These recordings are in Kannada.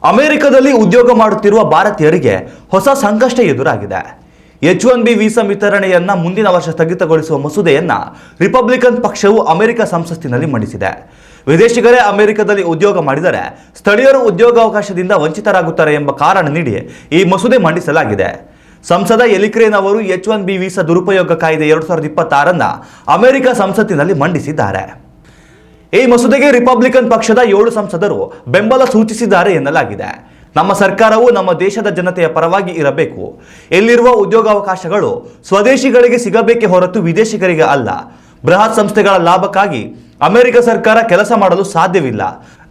ಅಮೆರಿಕದಲ್ಲಿ ಉದ್ಯೋಗ ಮಾಡುತ್ತಿರುವ ಭಾರತೀಯರಿಗೆ ಹೊಸ ಸಂಕಷ್ಟ ಎದುರಾಗಿದೆ. H1B ವೀಸಾ ವಿತರಣೆಯನ್ನ ಮುಂದಿನ ವರ್ಷ ಸ್ಥಗಿತಗೊಳಿಸುವ ಮಸೂದೆಯನ್ನ ರಿಪಬ್ಲಿಕನ್ ಪಕ್ಷವು ಅಮೆರಿಕ ಸಂಸತ್ತಿನಲ್ಲಿ ಮಂಡಿಸಿದೆ. ವಿದೇಶಿಗರೇ ಅಮೆರಿಕದಲ್ಲಿ ಉದ್ಯೋಗ ಮಾಡಿದರೆ ಸ್ಥಳೀಯರು ಉದ್ಯೋಗಾವಕಾಶದಿಂದ ವಂಚಿತರಾಗುತ್ತಾರೆ ಎಂಬ ಕಾರಣ ನೀಡಿ ಈ ಮಸೂದೆ ಮಂಡಿಸಲಾಗಿದೆ. ಸಂಸದ ಎಲಿಕ್ರೇನ್ ಅವರು H1B ವೀಸಾ ದುರುಪಯೋಗ ಕಾಯ್ದೆ 2026 ಅಮೆರಿಕ ಸಂಸತ್ತಿನಲ್ಲಿ ಮಂಡಿಸಿದ್ದಾರೆ. ಈ ಮಸೂದೆಗೆ ರಿಪಬ್ಲಿಕನ್ ಪಕ್ಷದ 7 ಸಂಸದರು ಬೆಂಬಲ ಸೂಚಿಸಿದ್ದಾರೆ ಎನ್ನಲಾಗಿದೆ. ನಮ್ಮ ಸರ್ಕಾರವು ನಮ್ಮ ದೇಶದ ಜನತೆಯ ಪರವಾಗಿ ಇರಬೇಕು. ಎಲ್ಲಿರುವ ಉದ್ಯೋಗಾವಕಾಶಗಳು ಸ್ವದೇಶಿಗಳಿಗೆ ಸಿಗಬೇಕೇ ಹೊರತು ವಿದೇಶಿಗರಿಗೆ ಅಲ್ಲ. ಬೃಹತ್ ಸಂಸ್ಥೆಗಳ ಲಾಭಕ್ಕಾಗಿ ಅಮೆರಿಕ ಸರ್ಕಾರ ಕೆಲಸ ಮಾಡಲು ಸಾಧ್ಯವಿಲ್ಲ.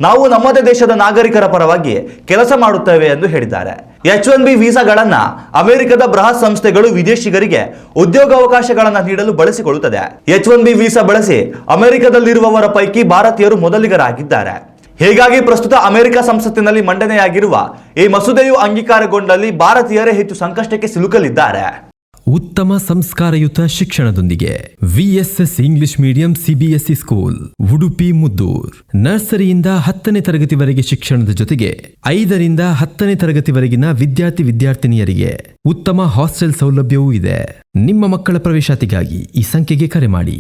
ನಾವು ನಮ್ಮದೇ ದೇಶದ ನಾಗರಿಕರ ಪರವಾಗಿ ಕೆಲಸ ಮಾಡುತ್ತೇವೆ ಎಂದು ಹೇಳಿದ್ದಾರೆ. H1B ವೀಸಾಗಳನ್ನ ಅಮೆರಿಕದ ಬೃಹತ್ ಸಂಸ್ಥೆಗಳು ವಿದೇಶಿಗರಿಗೆ ಉದ್ಯೋಗಾವಕಾಶಗಳನ್ನು ನೀಡಲು ಬಳಸಿಕೊಳ್ಳುತ್ತದೆ. H1B ವೀಸಾ ಬಳಸಿ ಅಮೆರಿಕದಲ್ಲಿರುವವರ ಪೈಕಿ ಭಾರತೀಯರು ಮೊದಲಿಗರಾಗಿದ್ದಾರೆ. ಹೀಗಾಗಿ ಪ್ರಸ್ತುತ ಅಮೆರಿಕ ಸಂಸತ್ತಿನಲ್ಲಿ ಮಂಡನೆಯಾಗಿರುವ ಈ ಮಸೂದೆಯು ಅಂಗೀಕಾರಗೊಂಡಲ್ಲಿ ಭಾರತೀಯರೇ ಹೆಚ್ಚು ಸಂಕಷ್ಟಕ್ಕೆ ಸಿಲುಕಲಿದ್ದಾರೆ. ಉತ್ತಮ ಸಂಸ್ಕಾರಯುತ ಶಿಕ್ಷಣದೊಂದಿಗೆ VSS English medium CBSE school Udupi Muddur. ನರ್ಸರಿಯಿಂದ 10ನೇ ತರಗತಿವರೆಗೆ ಶಿಕ್ಷಣದ ಜೊತೆಗೆ 5ರಿಂದ 10ನೇ ತರಗತಿವರೆಗಿನ ವಿದ್ಯಾರ್ಥಿನಿಯರಿಗೆ ಉತ್ತಮ ಹಾಸ್ಟೆಲ್ ಸೌಲಭ್ಯವೂ ಇದೆ. ನಿಮ್ಮ ಮಕ್ಕಳ ಪ್ರವೇಶಾತಿಗಾಗಿ ಈ ಸಂಖ್ಯೆಗೆ ಕರೆ ಮಾಡಿ.